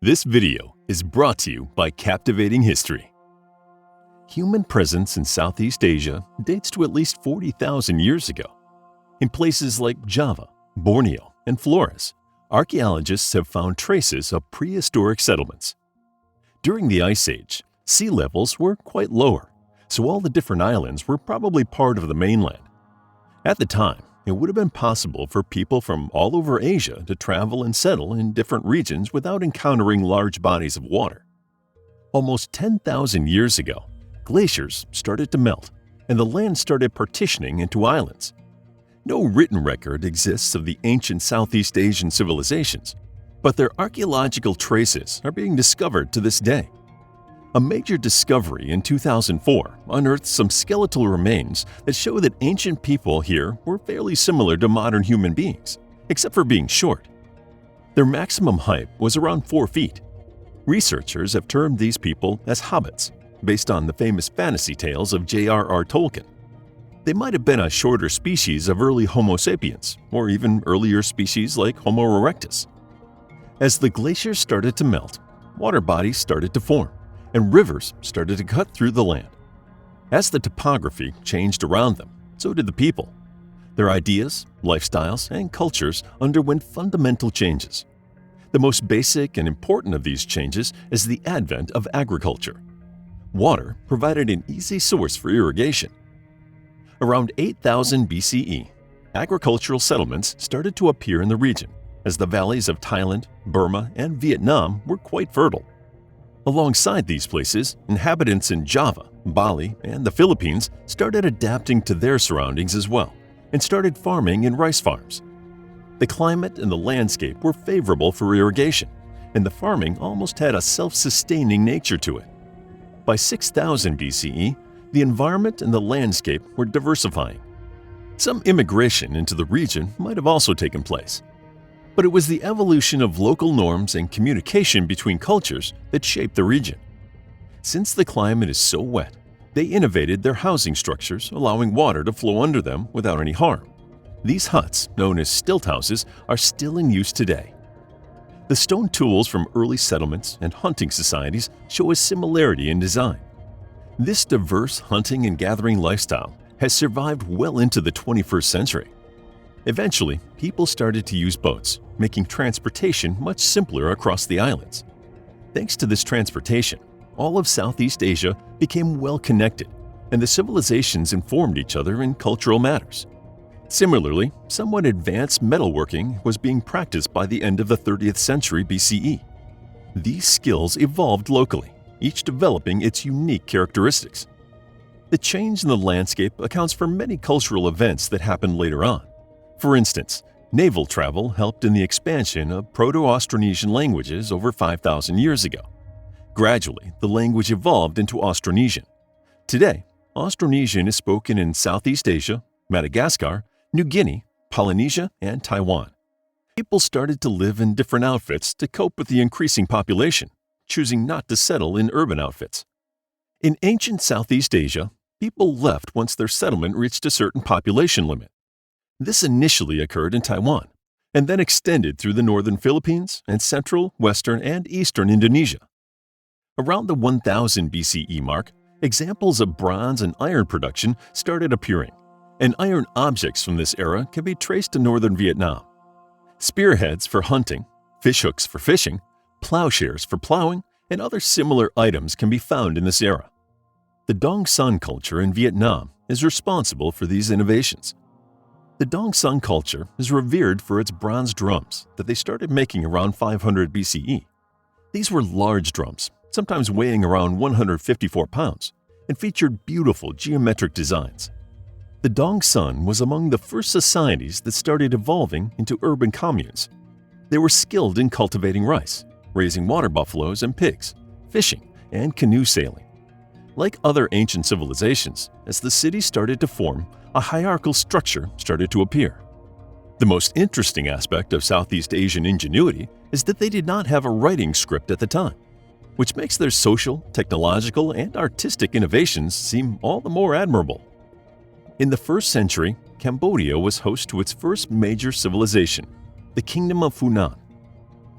This video is brought to you by Captivating History. Human presence in Southeast Asia dates to at least 40,000 years ago. In places like Java, Borneo, and Flores, archaeologists have found traces of prehistoric settlements. During the Ice Age, sea levels were quite lower, so all the different islands were probably part of the mainland. At the time, it would have been possible for people from all over Asia to travel and settle in different regions without encountering large bodies of water. Almost 10,000 years ago, glaciers started to melt, and the land started partitioning into islands. No written record exists of the ancient Southeast Asian civilizations, but their archaeological traces are being discovered to this day. A major discovery in 2004 unearthed some skeletal remains that show that ancient people here were fairly similar to modern human beings, except for being short. Their maximum height was around 4 feet. Researchers have termed these people as hobbits, based on the famous fantasy tales of J.R.R. Tolkien. They might have been a shorter species of early Homo sapiens, or even earlier species like Homo erectus. As the glaciers started to melt, water bodies started to form, and rivers started to cut through the land. As the topography changed around them, so did the people. Their ideas, lifestyles, and cultures underwent fundamental changes. The most basic and important of these changes is the advent of agriculture. Water provided an easy source for irrigation. Around 8000 BCE, agricultural settlements started to appear in the region, as the valleys of Thailand, Burma, and Vietnam were quite fertile. Alongside these places, inhabitants in Java, Bali, and the Philippines started adapting to their surroundings as well, and started farming in rice farms. The climate and the landscape were favorable for irrigation, and the farming almost had a self-sustaining nature to it. By 6000 BCE, the environment and the landscape were diversifying. Some immigration into the region might have also taken place, but it was the evolution of local norms and communication between cultures that shaped the region. Since the climate is so wet, they innovated their housing structures, allowing water to flow under them without any harm. These huts, known as stilt houses, are still in use today. The stone tools from early settlements and hunting societies show a similarity in design. This diverse hunting and gathering lifestyle has survived well into the 21st century. Eventually, people started to use boats, making transportation much simpler across the islands. Thanks to this transportation, all of Southeast Asia became well connected, and the civilizations informed each other in cultural matters. Similarly, somewhat advanced metalworking was being practiced by the end of the 30th century BCE. These skills evolved locally, each developing its unique characteristics. The change in the landscape accounts for many cultural events that happened later on. For instance, naval travel helped in the expansion of Proto-Austronesian languages over 5,000 years ago. Gradually, the language evolved into Austronesian. Today, Austronesian is spoken in Southeast Asia, Madagascar, New Guinea, Polynesia, and Taiwan. People started to live in different outfits to cope with the increasing population, choosing not to settle in urban outfits. In ancient Southeast Asia, people left once their settlement reached a certain population limit. This initially occurred in Taiwan, and then extended through the northern Philippines and central, western, and eastern Indonesia. Around the 1000 BCE mark, examples of bronze and iron production started appearing, and iron objects from this era can be traced to northern Vietnam. Spearheads for hunting, fishhooks for fishing, plowshares for plowing, and other similar items can be found in this era. The Dong Son culture in Vietnam is responsible for these innovations. The Dong Son culture is revered for its bronze drums that they started making around 500 BCE. These were large drums, sometimes weighing around 154 pounds, and featured beautiful geometric designs. The Dong Son was among the first societies that started evolving into urban communes. They were skilled in cultivating rice, raising water buffaloes and pigs, fishing, and canoe sailing. Like other ancient civilizations, as the city started to form, a hierarchical structure started to appear. The most interesting aspect of Southeast Asian ingenuity is that they did not have a writing script at the time, which makes their social, technological, and artistic innovations seem all the more admirable. In the 1st century, Cambodia was host to its first major civilization, the Kingdom of Funan.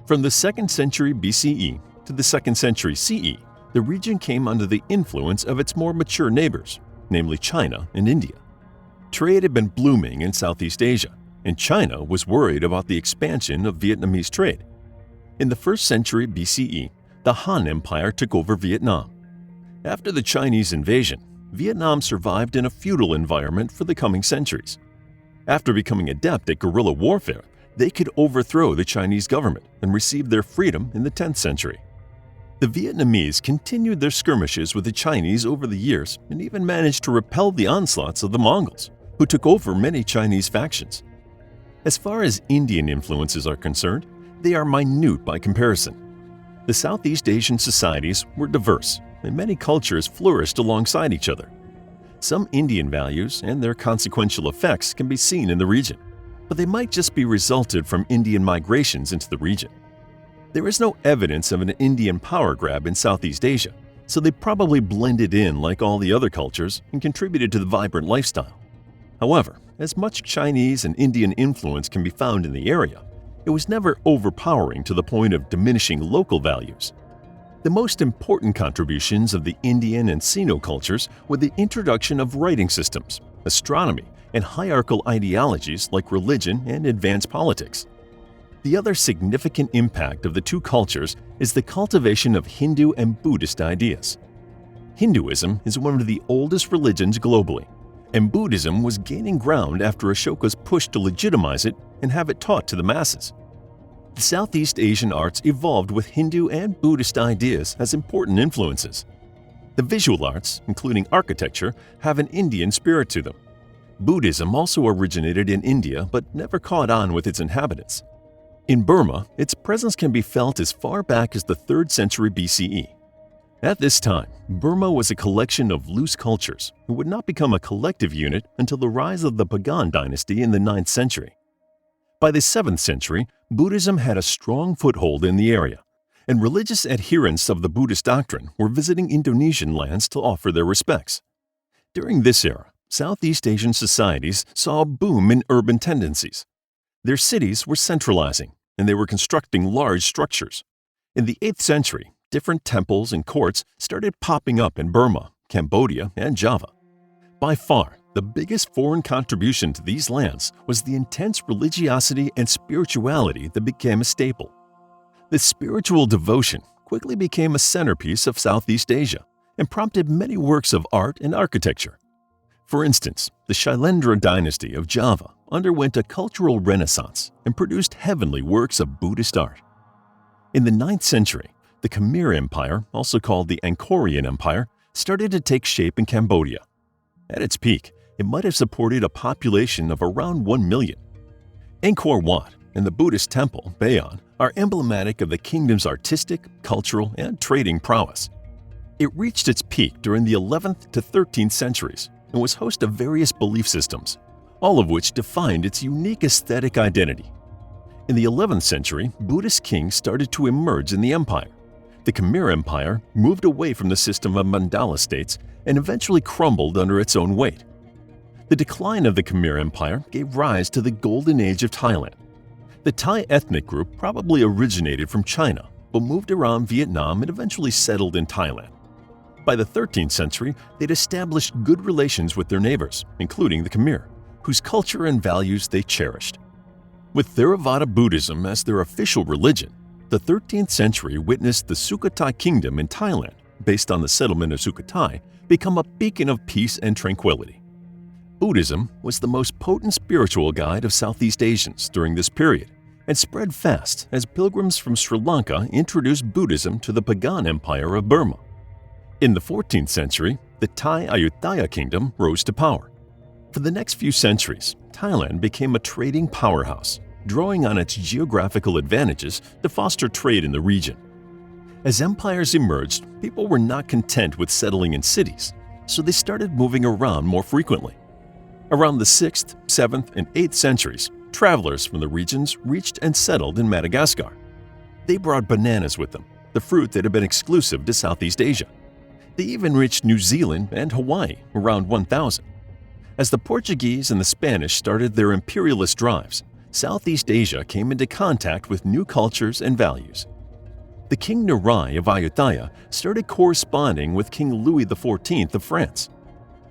From the 2nd century BCE to the 2nd century CE, the region came under the influence of its more mature neighbors, namely China and India. Trade had been blooming in Southeast Asia, and China was worried about the expansion of Vietnamese trade. In the 1st century BCE, the Han Empire took over Vietnam. After the Chinese invasion, Vietnam survived in a feudal environment for the coming centuries. After becoming adept at guerrilla warfare, they could overthrow the Chinese government and receive their freedom in the 10th century. The Vietnamese continued their skirmishes with the Chinese over the years and even managed to repel the onslaughts of the Mongols, who took over many Chinese factions. As far as Indian influences are concerned, they are minute by comparison. The Southeast Asian societies were diverse, and many cultures flourished alongside each other. Some Indian values and their consequential effects can be seen in the region, but they might just be resulted from Indian migrations into the region. There is no evidence of an Indian power grab in Southeast Asia, so they probably blended in like all the other cultures and contributed to the vibrant lifestyle. However, as much Chinese and Indian influence can be found in the area, it was never overpowering to the point of diminishing local values. The most important contributions of the Indian and Sino cultures were the introduction of writing systems, astronomy, and hierarchical ideologies like religion and advanced politics. The other significant impact of the two cultures is the cultivation of Hindu and Buddhist ideas. Hinduism is one of the oldest religions globally, and Buddhism was gaining ground after Ashoka's push to legitimize it and have it taught to the masses. The Southeast Asian arts evolved with Hindu and Buddhist ideas as important influences. The visual arts, including architecture, have an Indian spirit to them. Buddhism also originated in India but never caught on with its inhabitants. In Burma, its presence can be felt as far back as the 3rd century BCE. At this time, Burma was a collection of loose cultures who would not become a collective unit until the rise of the Pagan dynasty in the 9th century. By the 7th century, Buddhism had a strong foothold in the area, and religious adherents of the Buddhist doctrine were visiting Indonesian lands to offer their respects. During this era, Southeast Asian societies saw a boom in urban tendencies. Their cities were centralizing, and they were constructing large structures. In the 8th century, different temples and courts started popping up in Burma, Cambodia, and Java. By far, the biggest foreign contribution to these lands was the intense religiosity and spirituality that became a staple. This spiritual devotion quickly became a centerpiece of Southeast Asia and prompted many works of art and architecture. For instance, the Shailendra dynasty of Java underwent a cultural renaissance and produced heavenly works of Buddhist art. In the 9th century, the Khmer Empire, also called the Angkorian Empire, started to take shape in Cambodia. At its peak, it might have supported a population of around 1 million. Angkor Wat and the Buddhist temple, Bayon, are emblematic of the kingdom's artistic, cultural, and trading prowess. It reached its peak during the 11th to 13th centuries and was host of various belief systems, all of which defined its unique aesthetic identity. In the 11th century, Buddhist kings started to emerge in the empire. The Khmer Empire moved away from the system of mandala states and eventually crumbled under its own weight. The decline of the Khmer Empire gave rise to the Golden Age of Thailand. The Thai ethnic group probably originated from China, but moved around Vietnam and eventually settled in Thailand. By the 13th century, they'd established good relations with their neighbors, including the Khmer, whose culture and values they cherished. With Theravada Buddhism as their official religion, the 13th century witnessed the Sukhothai Kingdom in Thailand, based on the settlement of Sukhothai, become a beacon of peace and tranquility. Buddhism was the most potent spiritual guide of Southeast Asians during this period and spread fast as pilgrims from Sri Lanka introduced Buddhism to the Pagan Empire of Burma. In the 14th century, the Thai Ayutthaya Kingdom rose to power. For the next few centuries, Thailand became a trading powerhouse, drawing on its geographical advantages to foster trade in the region. As empires emerged, people were not content with settling in cities, so they started moving around more frequently. Around the 6th, 7th, and 8th centuries, travelers from the regions reached and settled in Madagascar. They brought bananas with them, the fruit that had been exclusive to Southeast Asia. They even reached New Zealand and Hawaii around 1000. As the Portuguese and the Spanish started their imperialist drives, Southeast Asia came into contact with new cultures and values. The King Narai of Ayutthaya started corresponding with King Louis XIV of France.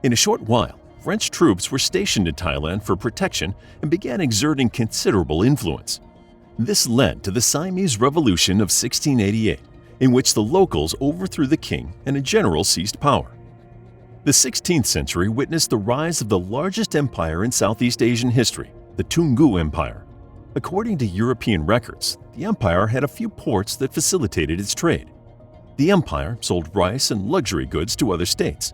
In a short while, French troops were stationed in Thailand for protection and began exerting considerable influence. This led to the Siamese Revolution of 1688, in which the locals overthrew the king and a general seized power. The 16th century witnessed the rise of the largest empire in Southeast Asian history, the Toungoo Empire. According to European records, the empire had a few ports that facilitated its trade. The empire sold rice and luxury goods to other states.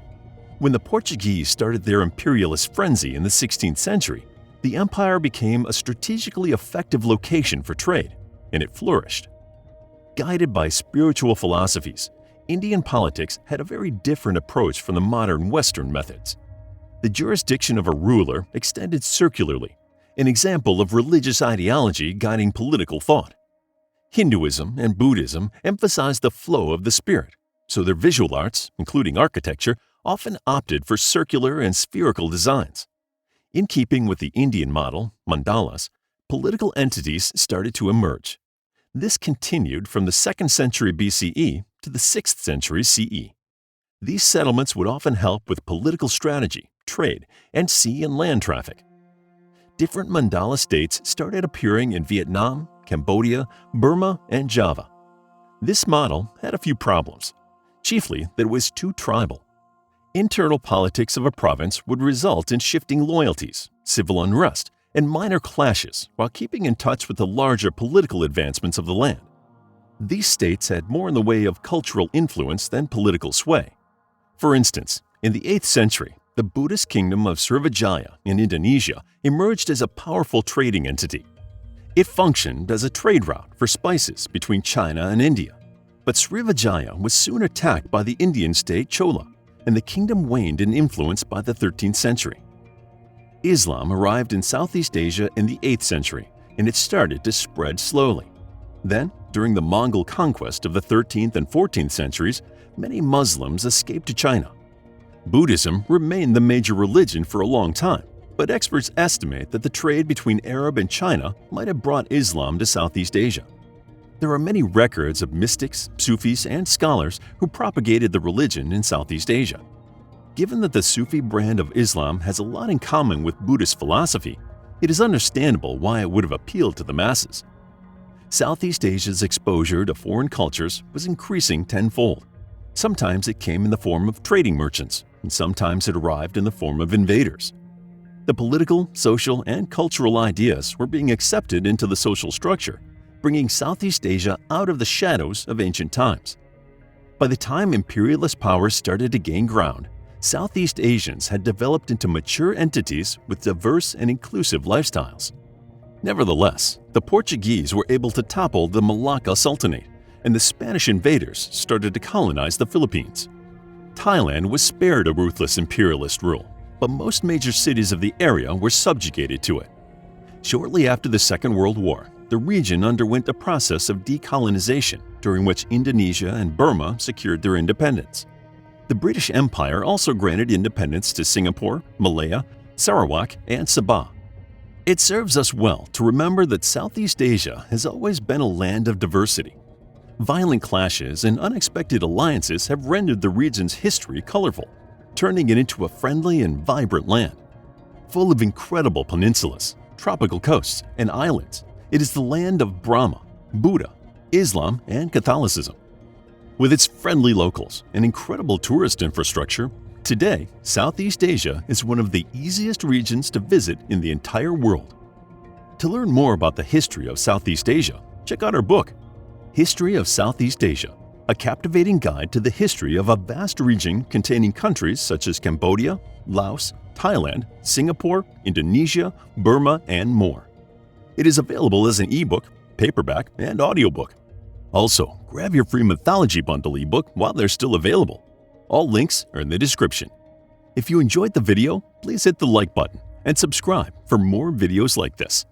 When the Portuguese started their imperialist frenzy in the 16th century, the empire became a strategically effective location for trade, and it flourished. Guided by spiritual philosophies, Indian politics had a very different approach from the modern Western methods. The jurisdiction of a ruler extended circularly, an example of religious ideology guiding political thought. Hinduism and Buddhism emphasized the flow of the spirit, so their visual arts, including architecture, often opted for circular and spherical designs. In keeping with the Indian model, mandalas, political entities started to emerge. This continued from the 2nd century BCE to the 6th century CE. These settlements would often help with political strategy, trade, and sea and land traffic. Different mandala states started appearing in Vietnam, Cambodia, Burma, and Java. This model had a few problems, chiefly that it was too tribal. Internal politics of a province would result in shifting loyalties, civil unrest, and minor clashes while keeping in touch with the larger political advancements of the land. These states had more in the way of cultural influence than political sway. For instance, in the 8th century, the Buddhist kingdom of Srivijaya in Indonesia emerged as a powerful trading entity. It functioned as a trade route for spices between China and India. But Srivijaya was soon attacked by the Indian state Chola, and the kingdom waned in influence by the 13th century. Islam arrived in Southeast Asia in the 8th century, and it started to spread slowly. Then, during the Mongol conquest of the 13th and 14th centuries, many Muslims escaped to China. Buddhism remained the major religion for a long time, but experts estimate that the trade between Arab and China might have brought Islam to Southeast Asia. There are many records of mystics, Sufis, and scholars who propagated the religion in Southeast Asia. Given that the Sufi brand of Islam has a lot in common with Buddhist philosophy, it is understandable why it would have appealed to the masses. Southeast Asia's exposure to foreign cultures was increasing tenfold. Sometimes it came in the form of trading merchants, and sometimes it arrived in the form of invaders. The political, social, and cultural ideas were being accepted into the social structure, bringing Southeast Asia out of the shadows of ancient times. By the time imperialist powers started to gain ground, Southeast Asians had developed into mature entities with diverse and inclusive lifestyles. Nevertheless, the Portuguese were able to topple the Malacca Sultanate, and the Spanish invaders started to colonize the Philippines. Thailand was spared a ruthless imperialist rule, but most major cities of the area were subjugated to it. Shortly after the Second World War, the region underwent a process of decolonization during which Indonesia and Burma secured their independence. The British Empire also granted independence to Singapore, Malaya, Sarawak, and Sabah. It serves us well to remember that Southeast Asia has always been a land of diversity. Violent clashes and unexpected alliances have rendered the region's history colorful, turning it into a friendly and vibrant land. Full of incredible peninsulas, tropical coasts, and islands, it is the land of Brahma, Buddha, Islam, and Catholicism. With its friendly locals and incredible tourist infrastructure, today, Southeast Asia is one of the easiest regions to visit in the entire world. To learn more about the history of Southeast Asia, check out our book, History of Southeast Asia, a captivating guide to the history of a vast region containing countries such as Cambodia, Laos, Thailand, Singapore, Indonesia, Burma, and more. It is available as an ebook, paperback, and audiobook. Also, grab your free mythology bundle ebook while they're still available. All links are in the description. If you enjoyed the video, please hit the like button and subscribe for more videos like this.